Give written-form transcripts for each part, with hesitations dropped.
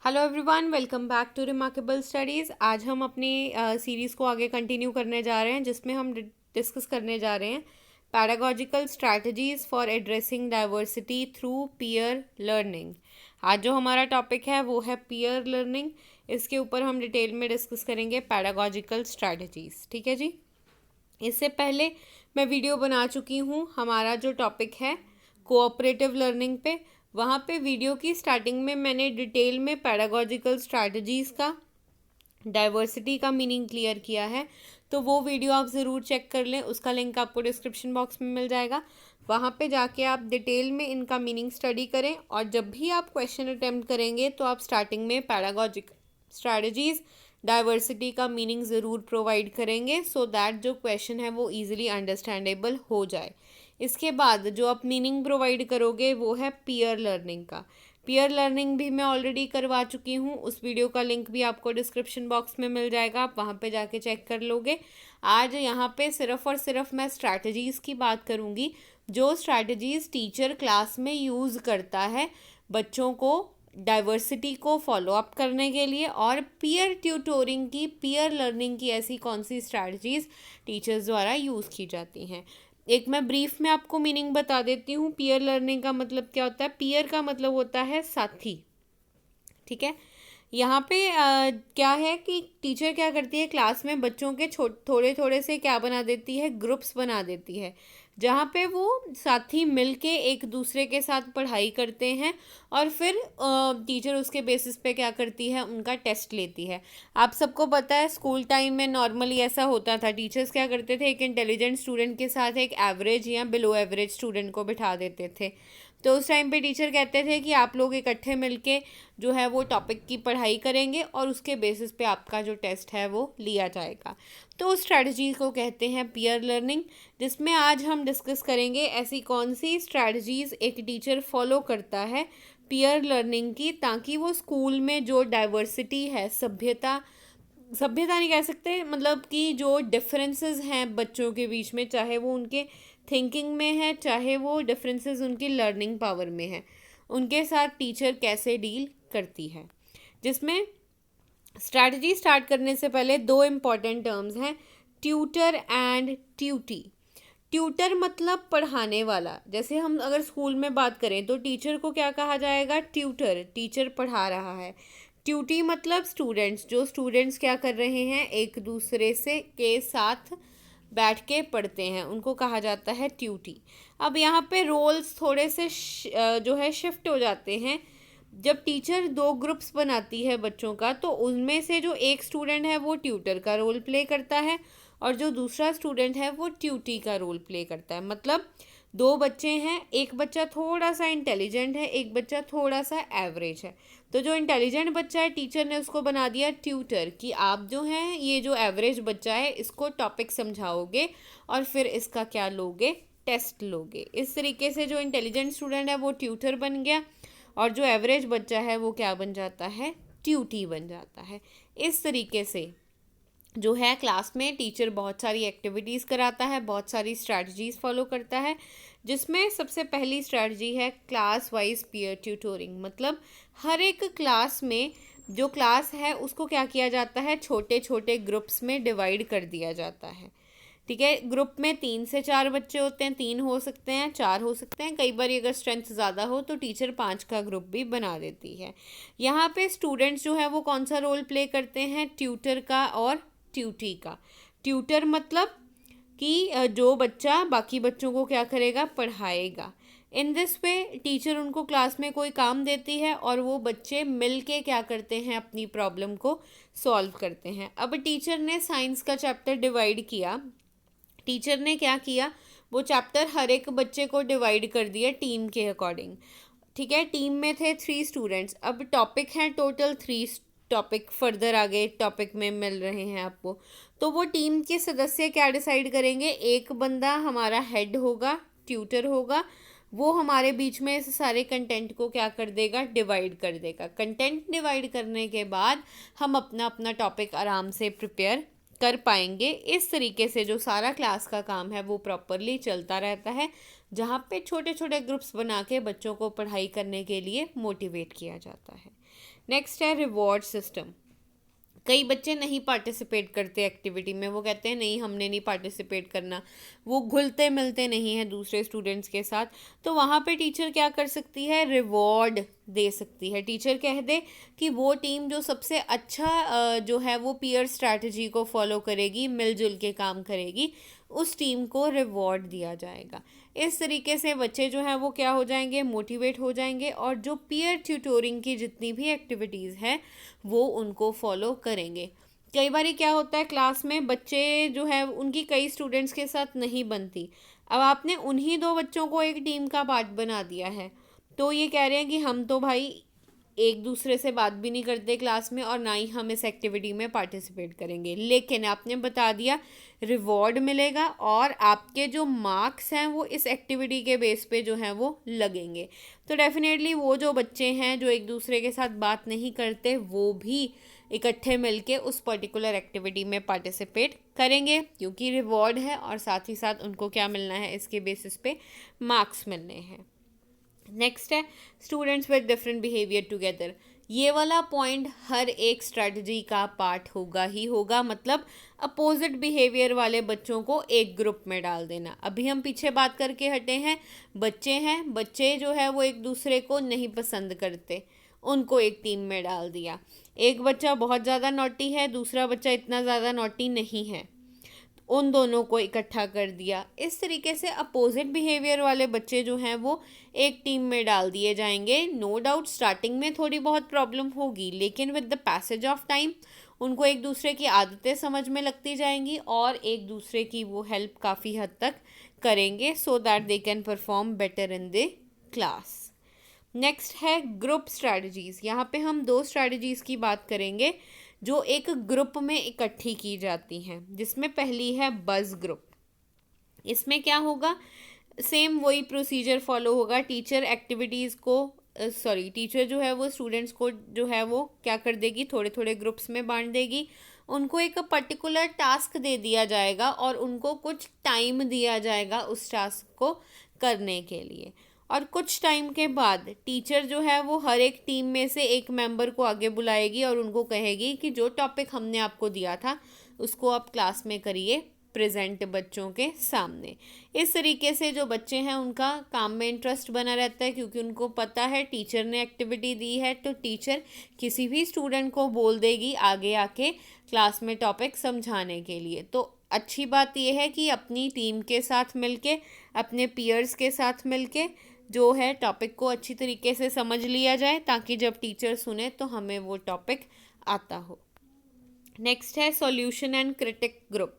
Hello everyone, welcome back to remarkable studies. आज हम अपनी सीरीज़ को आगे कंटिन्यू करने जा रहे हैं, जिसमें हम डिस्कस करने जा रहे हैं पैडागॉजिकल strategies for addressing diversity through peer learning. आज जो हमारा टॉपिक है वो है पीयर लर्निंग। इसके ऊपर हम डिटेल में डिस्कस करेंगे पैडागॉजिकल स्ट्रैटेजीज़। ठीक है जी। इससे पहले मैं वीडियो बना चुकी हूँ। हमारा जो टॉपिक है कोऑपरेटिव लर्निंग पे, वहाँ पे वीडियो की स्टार्टिंग में मैंने डिटेल में पैडागॉजिकल स्ट्रैटेजीज़ का, डाइवर्सिटी का मीनिंग क्लियर किया है। तो वो वीडियो आप ज़रूर चेक कर लें, उसका लिंक आपको डिस्क्रिप्शन बॉक्स में मिल जाएगा। वहाँ पे जाके आप डिटेल में इनका मीनिंग स्टडी करें, और जब भी आप क्वेश्चन अटेम्प्ट करेंगे तो आप स्टार्टिंग में पैडागॉजिकल स्ट्रैटेजीज़, डाइवर्सिटी का मीनिंग ज़रूर प्रोवाइड करेंगे, सो दैट जो क्वेश्चन है वो ईजिली अंडरस्टैंडेबल हो जाए। इसके बाद जो आप मीनिंग प्रोवाइड करोगे वो है पीयर लर्निंग का। पीयर लर्निंग भी मैं ऑलरेडी करवा चुकी हूँ, उस वीडियो का लिंक भी आपको डिस्क्रिप्शन बॉक्स में मिल जाएगा, आप वहाँ पे जाके चेक कर लोगे। आज यहाँ पे सिर्फ और सिर्फ मैं स्ट्रैटेजीज़ की बात करूँगी, जो स्ट्रैटेजीज़ टीचर क्लास में यूज़ करता है बच्चों को डाइवर्सिटी को फॉलो अप करने के लिए, और पीयर ट्यूटोरिंग की, पीयर लर्निंग की ऐसी कौन सी स्ट्रैटेजीज़ टीचर्स द्वारा यूज़ की जाती हैं। एक मैं ब्रीफ में आपको मीनिंग बता देती हूँ। पीयर लर्निंग का मतलब क्या होता है? पीयर का मतलब होता है साथी। ठीक है। यहाँ पे क्या है कि टीचर क्या करती है, क्लास में बच्चों के थोड़े थोड़े से क्या बना देती है, ग्रुप्स बना देती है, जहाँ पे वो साथी मिलके एक दूसरे के साथ पढ़ाई करते हैं, और फिर टीचर उसके बेसिस पे क्या करती है, उनका टेस्ट लेती है। आप सबको पता है स्कूल टाइम में नॉर्मली ऐसा होता था, टीचर्स क्या करते थे, एक इंटेलिजेंट स्टूडेंट के साथ एक एवरेज या बिलो एवरेज स्टूडेंट को बिठा देते थे। तो उस टाइम पे टीचर कहते थे कि आप लोग इकट्ठे मिलके जो है वो टॉपिक की पढ़ाई करेंगे, और उसके बेसिस पे आपका जो टेस्ट है वो लिया जाएगा। तो उस स्ट्रैटेजी को कहते हैं पीयर लर्निंग, जिसमें आज हम डिस्कस करेंगे ऐसी कौन सी स्ट्रैटेजीज़ एक टीचर फॉलो करता है पीयर लर्निंग की, ताकि वो स्कूल में जो डाइवर्सिटी है, सभ्यता नहीं कह सकते, मतलब कि जो डिफरेंसेस हैं बच्चों के बीच में, चाहे वो उनके थिंकिंग में है, चाहे वो डिफरेंसेस उनकी लर्निंग पावर में है, उनके साथ टीचर कैसे डील करती है। जिसमें स्ट्रैटेजी स्टार्ट करने से पहले दो इम्पॉर्टेंट टर्म्स हैं, ट्यूटर एंड ट्यूटी। ट्यूटर मतलब पढ़ाने वाला। जैसे हम अगर स्कूल में बात करें तो टीचर को क्या कहा जाएगा, ट्यूटर, टीचर पढ़ा रहा है। ट्यूटी मतलब स्टूडेंट्स, जो स्टूडेंट्स क्या कर रहे हैं, एक दूसरे से के साथ बैठ के पढ़ते हैं, उनको कहा जाता है ट्यूटी। अब यहाँ पे रोल्स थोड़े से जो है शिफ्ट हो जाते हैं। जब टीचर दो ग्रुप्स बनाती है बच्चों का, तो उनमें से जो एक स्टूडेंट है वो ट्यूटर का रोल प्ले करता है, और जो दूसरा स्टूडेंट है वो ट्यूटी का रोल प्ले करता है। मतलब दो बच्चे हैं, एक बच्चा थोड़ा सा इंटेलिजेंट है, एक बच्चा थोड़ा सा एवरेज है। तो जो इंटेलिजेंट बच्चा है, टीचर ने उसको बना दिया ट्यूटर, कि आप जो हैं, ये जो एवरेज बच्चा है इसको टॉपिक समझाओगे, और फिर इसका क्या लोगे, टेस्ट लोगे। इस तरीके से जो इंटेलिजेंट स्टूडेंट है वो ट्यूटर बन गया, और जो एवरेज बच्चा है वो क्या बन जाता है, ट्यूटी बन जाता है। इस तरीके से जो है क्लास में टीचर बहुत सारी एक्टिविटीज़ कराता है, बहुत सारी स्ट्रैटेजीज़ फॉलो करता है, जिसमें सबसे पहली स्ट्रैटेजी है क्लास वाइज पीयर ट्यूटोरिंग। मतलब हर एक क्लास में जो क्लास है उसको क्या किया जाता है, छोटे छोटे ग्रुप्स में डिवाइड कर दिया जाता है। ठीक है। ग्रुप में 3 से 4 बच्चे होते हैं, 3 हो सकते हैं, 4 हो सकते हैं, कई बार अगर स्ट्रेंथ ज़्यादा हो तो टीचर 5 का ग्रुप भी बना देती है। यहाँ पे स्टूडेंट्स जो है वो कौन सा रोल प्ले करते हैं, ट्यूटर का और ट्यूटी का। ट्यूटर मतलब कि जो बच्चा बाकी बच्चों को क्या करेगा, पढ़ाएगा। इन दिस वे टीचर उनको क्लास में कोई काम देती है, और वो बच्चे मिल के क्या करते हैं, अपनी प्रॉब्लम को सॉल्व करते हैं। अब टीचर ने साइंस का चैप्टर डिवाइड किया, टीचर ने क्या किया, वो चैप्टर हर एक बच्चे को डिवाइड कर दिया टीम के अकॉर्डिंग। ठीक है। टीम में थे 3 स्टूडेंट्स, अब टॉपिक हैं टोटल 3 टॉपिक, फर्दर आगे टॉपिक में मिल रहे हैं आपको। तो वो टीम के सदस्य क्या डिसाइड करेंगे, एक बंदा हमारा हेड होगा, ट्यूटर होगा, वो हमारे बीच में इस सारे कंटेंट को क्या कर देगा, डिवाइड कर देगा। कंटेंट डिवाइड करने के बाद हम अपना अपना टॉपिक आराम से प्रिपेयर कर पाएंगे। इस तरीके से जो सारा क्लास का काम है वो प्रॉपरली चलता रहता है, जहाँ पे छोटे छोटे ग्रुप्स बना के बच्चों को पढ़ाई करने के लिए मोटिवेट किया जाता है। नेक्स्ट है रिवॉर्ड सिस्टम। कई बच्चे नहीं पार्टिसिपेट करते एक्टिविटी में, वो कहते हैं नहीं हमने नहीं पार्टिसिपेट करना, वो घुलते मिलते नहीं हैं दूसरे स्टूडेंट्स के साथ। तो वहाँ पे टीचर क्या कर सकती है, रिवॉर्ड दे सकती है। टीचर कह दे कि वो टीम जो सबसे अच्छा जो है वो पीयर स्ट्रैटेजी को फॉलो करेगी, मिलजुल के काम करेगी, उस टीम को रिवॉर्ड दिया जाएगा। इस तरीके से बच्चे जो हैं वो क्या हो जाएंगे, मोटिवेट हो जाएंगे, और जो पीयर ट्यूटोरिंग की जितनी भी एक्टिविटीज़ हैं वो उनको फॉलो करेंगे। कई बार क्या होता है, क्लास में बच्चे जो है उनकी कई स्टूडेंट्स के साथ नहीं बनती। अब आपने उन्हीं 2 बच्चों को एक टीम का पार्ट बना दिया है, तो ये कह रहे हैं कि हम तो भाई एक दूसरे से बात भी नहीं करते क्लास में, और ना ही हम इस एक्टिविटी में पार्टिसिपेट करेंगे। लेकिन आपने बता दिया रिवॉर्ड मिलेगा, और आपके जो मार्क्स हैं वो इस एक्टिविटी के बेस पे जो हैं वो लगेंगे। तो डेफिनेटली वो जो बच्चे हैं जो एक दूसरे के साथ बात नहीं करते, वो भी इकट्ठे मिलके उस पर्टिकुलर एक्टिविटी में पार्टिसिपेट करेंगे, क्योंकि रिवॉर्ड है और साथ ही साथ उनको क्या मिलना है, इसके बेसिस पे मार्क्स मिलने हैं। नेक्स्ट है students with different behaviour together. ये वाला पॉइंट हर एक स्ट्रेटजी का पार्ट होगा ही होगा, मतलब अपोजिट बिहेवियर वाले बच्चों को एक ग्रुप में डाल देना। अभी हम पीछे बात करके हटे हैं, बच्चे जो है वो एक दूसरे को नहीं पसंद करते, उनको एक टीम में डाल दिया। एक बच्चा बहुत ज़्यादा नॉटी है, दूसरा बच्चा इतना ज़्यादा नॉटी नहीं है, उन दोनों को इकट्ठा कर दिया। इस तरीके से अपोजिट बिहेवियर वाले बच्चे जो हैं वो एक टीम में डाल दिए जाएंगे। नो डाउट स्टार्टिंग में थोड़ी बहुत प्रॉब्लम होगी, लेकिन with the passage of time उनको एक दूसरे की आदतें समझ में लगती जाएंगी, और एक दूसरे की वो हेल्प काफ़ी हद तक करेंगे, so that they can perform better in the class. Next है ग्रुप स्ट्रैटेजीज़। यहाँ पे हम 2 स्ट्रैटेजीज़ की बात करेंगे जो एक ग्रुप में इकट्ठी की जाती हैं, जिसमें पहली है बज़ ग्रुप। इसमें क्या होगा, सेम वही प्रोसीजर फॉलो होगा। टीचर एक्टिविटीज़ को टीचर जो है वो स्टूडेंट्स को जो है वो क्या कर देगी, थोड़े थोड़े ग्रुप्स में बांट देगी। उनको एक पर्टिकुलर टास्क दे दिया जाएगा और उनको कुछ टाइम दिया जाएगा उस टास्क को करने के लिए। और कुछ टाइम के बाद टीचर जो है वो हर एक टीम में से एक मेंबर को आगे बुलाएगी और उनको कहेगी कि जो टॉपिक हमने आपको दिया था उसको आप क्लास में करिए प्रेजेंट बच्चों के सामने। इस तरीके से जो बच्चे हैं उनका काम में इंटरेस्ट बना रहता है, क्योंकि उनको पता है टीचर ने एक्टिविटी दी है तो टीचर किसी भी स्टूडेंट को बोल देगी आगे आके क्लास में टॉपिक समझाने के लिए। तो अच्छी बात यह है कि अपनी टीम के साथ मिलके, अपने पीयर्स के साथ मिलके जो है टॉपिक को अच्छी तरीके से समझ लिया जाए, ताकि जब टीचर सुने तो हमें वो टॉपिक आता हो। नेक्स्ट है सॉल्यूशन एंड क्रिटिक ग्रुप।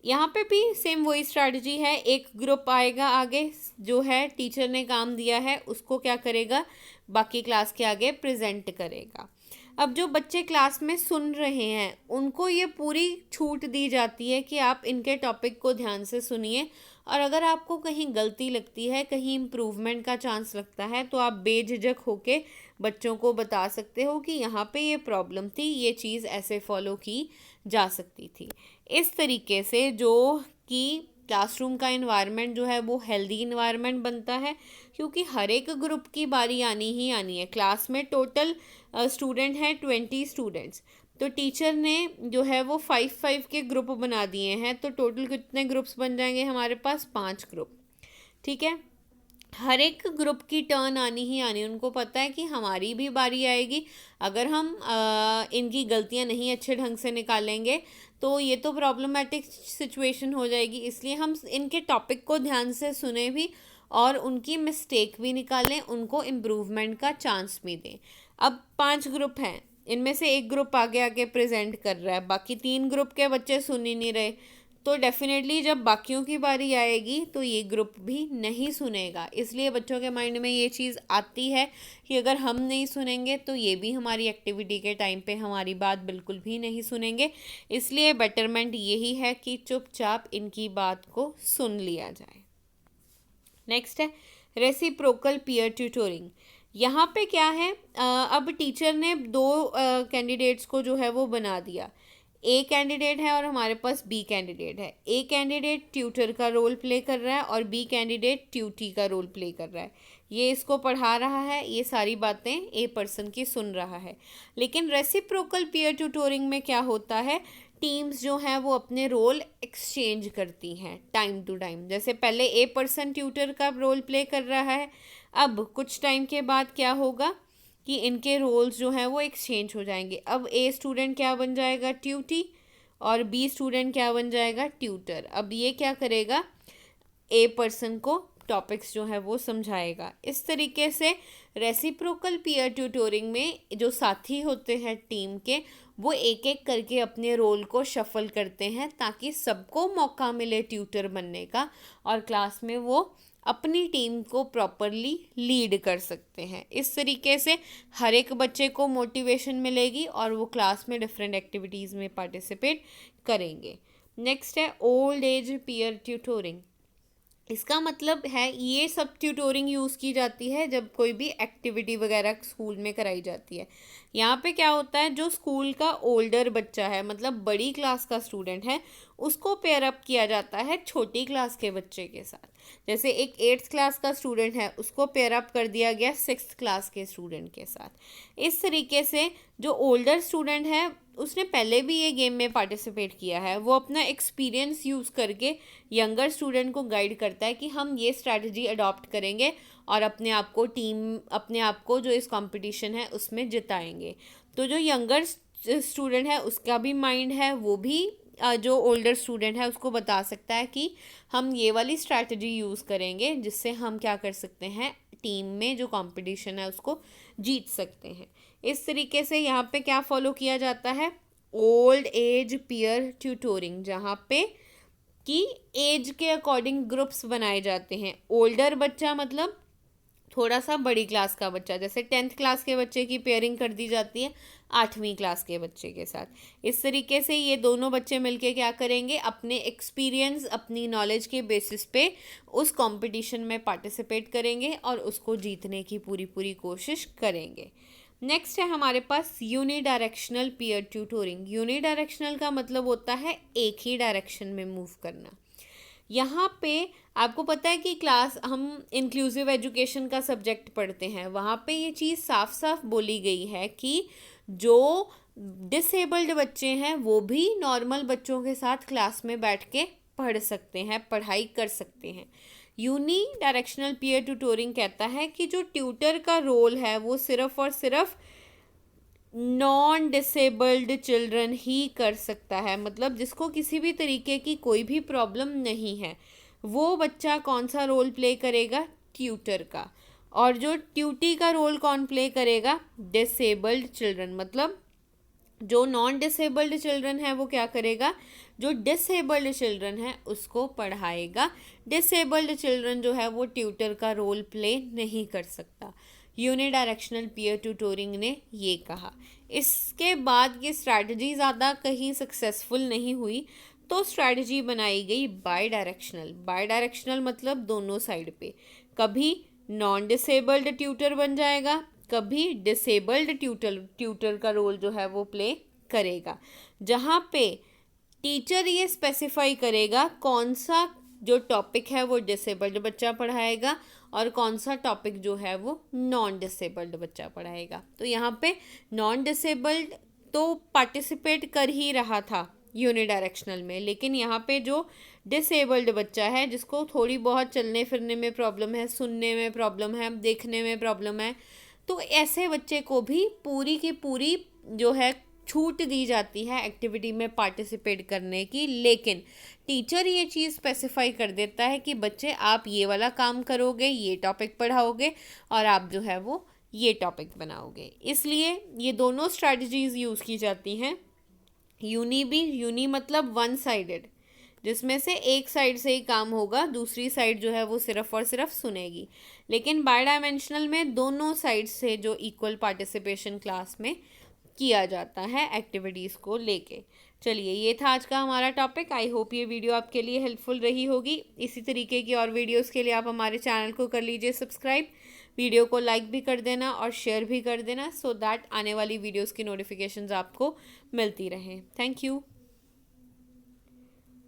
यहाँ पे भी सेम वही स्ट्रैटेजी है। एक ग्रुप आएगा आगे, जो है टीचर ने काम दिया है उसको क्या करेगा, बाकी क्लास के आगे प्रेजेंट करेगा। अब जो बच्चे क्लास में सुन रहे हैं उनको ये पूरी छूट दी जाती है कि आप इनके टॉपिक को ध्यान से सुनिए, और अगर आपको कहीं गलती लगती है, कहीं इम्प्रूवमेंट का चांस लगता है, तो आप बेझिझक होके बच्चों को बता सकते हो कि यहाँ पे ये प्रॉब्लम थी, ये चीज़ ऐसे फॉलो की जा सकती थी। इस तरीके से जो कि क्लासरूम का इन्वायरमेंट जो है वो हेल्दी इन्वायरमेंट बनता है, क्योंकि हर एक ग्रुप की बारी आनी ही आनी है। क्लास में टोटल स्टूडेंट हैं 20 स्टूडेंट्स, तो टीचर ने जो है वो 5-5 के ग्रुप बना दिए हैं, तो टोटल कितने ग्रुप्स बन जाएंगे हमारे पास, 5 ग्रुप। ठीक है, हर एक ग्रुप की टर्न आनी ही आनी, उनको पता है कि हमारी भी बारी आएगी। अगर हम इनकी गलतियां नहीं अच्छे ढंग से निकालेंगे तो ये तो प्रॉब्लमेटिक सिचुएशन हो जाएगी, इसलिए हम इनके टॉपिक को ध्यान से सुने भी और उनकी मिस्टेक भी निकालें, उनको इम्प्रूवमेंट का चांस भी दें। अब 5 ग्रुप हैं, इनमें से एक ग्रुप आगे आगे प्रेजेंट कर रहा है, बाकी 3 ग्रुप के बच्चे सुन ही नहीं रहे, तो डेफिनेटली जब बाकियों की बारी आएगी तो ये ग्रुप भी नहीं सुनेगा। इसलिए बच्चों के माइंड में ये चीज़ आती है कि अगर हम नहीं सुनेंगे तो ये भी हमारी एक्टिविटी के टाइम पे हमारी बात बिल्कुल भी नहीं सुनेंगे। इसलिए बेटरमेंट यही है कि चुपचाप इनकी बात को सुन लिया जाए। नेक्स्ट है रेसिप्रोकल पीयर ट्यूटोरिंग। यहाँ पे क्या है, अब टीचर ने 2 कैंडिडेट्स को जो है वो बना दिया। ए कैंडिडेट है और हमारे पास बी कैंडिडेट है। ए कैंडिडेट ट्यूटर का रोल प्ले कर रहा है और बी कैंडिडेट ट्यूटी का रोल प्ले कर रहा है। ये इसको पढ़ा रहा है, ये सारी बातें ए पर्सन की सुन रहा है। लेकिन रेसिप्रोकल पीयर ट्यूटोरिंग में क्या होता है, टीम्स जो हैं वो अपने रोल एक्सचेंज करती हैं टाइम टू टाइम। जैसे पहले ए पर्सन ट्यूटर का रोल प्ले कर रहा है, अब कुछ टाइम के बाद क्या होगा कि इनके रोल्स जो हैं वो एक्सचेंज हो जाएंगे। अब ए स्टूडेंट क्या बन जाएगा, ट्यूटी, और बी स्टूडेंट क्या बन जाएगा, ट्यूटर। अब ये क्या करेगा, ए पर्सन को टॉपिक्स जो है वो समझाएगा। इस तरीके से रेसिप्रोकल पीयर ट्यूटोरिंग में जो साथी होते हैं टीम के, वो एक एक करके अपने रोल को शफल करते हैं ताकि सबको मौका मिले ट्यूटर बनने का, और क्लास में वो अपनी टीम को प्रॉपरली लीड कर सकते हैं। इस तरीके से हर एक बच्चे को मोटिवेशन मिलेगी और वो क्लास में डिफरेंट एक्टिविटीज़ में पार्टिसिपेट करेंगे। नेक्स्ट है ओल्ड एज पीयर ट्यूटोरिंग। इसका मतलब है ये सब ट्यूटोरिंग यूज़ की जाती है जब कोई भी एक्टिविटी वगैरह स्कूल में कराई जाती है। यहाँ पे क्या होता है, जो स्कूल का ओल्डर बच्चा है, मतलब बड़ी क्लास का स्टूडेंट है, उसको पेयर अप किया जाता है छोटी क्लास के बच्चे के साथ। जैसे एक 8th क्लास का स्टूडेंट है, उसको पेयर अप कर दिया गया 6th क्लास के स्टूडेंट के साथ। इस तरीके से जो ओल्डर स्टूडेंट है, उसने पहले भी ये गेम में पार्टिसिपेट किया है, वो अपना एक्सपीरियंस यूज़ करके यंगर स्टूडेंट को गाइड करता है कि हम ये स्ट्रैटेजी अडॉप्ट करेंगे और अपने आप को जो इस कंपटीशन है उसमें जिताएंगे। तो जो यंगर स्टूडेंट है उसका भी माइंड है, वो भी जो ओल्डर स्टूडेंट है उसको बता सकता है कि हम ये वाली स्ट्रैटेजी यूज़ करेंगे जिससे हम क्या कर सकते हैं, टीम में जो कंपटीशन है उसको जीत सकते हैं। इस तरीके से यहाँ पे क्या फॉलो किया जाता है, ओल्ड एज पीयर ट्यूटोरिंग, जहाँ पे कि एज के अकॉर्डिंग ग्रुप्स बनाए जाते हैं। ओल्डर बच्चा मतलब थोड़ा सा बड़ी क्लास का बच्चा, जैसे 10th क्लास के बच्चे की पेयरिंग कर दी जाती है 8वीं क्लास के बच्चे के साथ। इस तरीके से ये दोनों बच्चे मिलके क्या करेंगे, अपने एक्सपीरियंस, अपनी नॉलेज के बेसिस पे उस कंपटीशन में पार्टिसिपेट करेंगे और उसको जीतने की पूरी कोशिश करेंगे। नेक्स्ट है हमारे पास यूनिडायरेक्शनल पीयर ट्यूटोरिंग। यूनिडायरेक्शनल का मतलब होता है एक ही डायरेक्शन में मूव करना। यहाँ पे आपको पता है कि क्लास हम इंक्लूसिव एजुकेशन का सब्जेक्ट पढ़ते हैं, वहाँ पे ये चीज़ साफ साफ बोली गई है कि जो डिसेबल्ड बच्चे हैं वो भी नॉर्मल बच्चों के साथ क्लास में बैठ के पढ़ सकते हैं, पढ़ाई कर सकते हैं। यूनी डायरेक्शनल पीयर ट्यूटोरिंग कहता है कि जो ट्यूटर का रोल है वो सिर्फ और सिर्फ नॉन डिसेबल्ड चिल्ड्रन ही कर सकता है। मतलब जिसको किसी भी तरीके की कोई भी प्रॉब्लम नहीं है, वो बच्चा कौन सा रोल प्ले करेगा, ट्यूटर का। और जो ट्यूटी का रोल कौन प्ले करेगा, डिसेबल्ड चिल्ड्रन। मतलब जो नॉन डिसेबल्ड चिल्ड्रन है वो क्या करेगा, जो डिसेबल्ड चिल्ड्रन है उसको पढ़ाएगा। डिसेबल्ड चिल्ड्रन जो है वो ट्यूटर का रोल प्ले नहीं कर सकता। यूनिडायरेक्शनल पीयर ट्यूटोरिंग ने ये कहा। इसके बाद ये स्ट्रैटेजी ज़्यादा कहीं सक्सेसफुल नहीं हुई, तो स्ट्रैटेजी बनाई गई बाई डायरेक्शनल। बाई डायरेक्शनल मतलब दोनों साइड पे, कभी नॉन डिसेबल्ड ट्यूटर बन जाएगा, कभी डिसेबल्ड ट्यूटर का रोल जो है वो प्ले करेगा, जहाँ पे टीचर ये स्पेसिफाई करेगा कौन सा जो टॉपिक है वो डिसेबल्ड बच्चा पढ़ाएगा और कौन सा टॉपिक जो है वो नॉन डिसेबल्ड बच्चा पढ़ाएगा। तो यहाँ पे नॉन डिसेबल्ड तो पार्टिसिपेट कर ही रहा था यूनिडायरेक्शनल में, लेकिन यहाँ पे जो डिसेबल्ड बच्चा है, जिसको थोड़ी बहुत चलने फिरने में प्रॉब्लम है, सुनने में प्रॉब्लम है, देखने में प्रॉब्लम है, तो ऐसे बच्चे को भी पूरी की पूरी जो है छूट दी जाती है एक्टिविटी में पार्टिसिपेट करने की। लेकिन टीचर ये चीज़ स्पेसिफाई कर देता है कि बच्चे आप ये वाला काम करोगे, ये टॉपिक पढ़ाओगे और आप जो है वो ये टॉपिक बनाओगे। इसलिए ये दोनों स्ट्रैटेजीज़ यूज़ की जाती हैं। यूनी मतलब वन साइडेड, जिसमें से एक साइड से ही काम होगा, दूसरी साइड जो है वो सिर्फ और सिर्फ सुनेगी। लेकिन बाई डायमेंशनल में दोनों साइड से जो इक्वल पार्टिसिपेशन क्लास में किया जाता है एक्टिविटीज़ को लेके। चलिए, ये था आज का हमारा टॉपिक। आई होप ये वीडियो आपके लिए हेल्पफुल रही होगी। इसी तरीके की और वीडियोस के लिए आप हमारे चैनल को कर लीजिए सब्सक्राइब, वीडियो को लाइक भी कर देना और शेयर भी कर देना, सो दैट आने वाली वीडियोस की नोटिफिकेशंस आपको मिलती रहें। Thank you.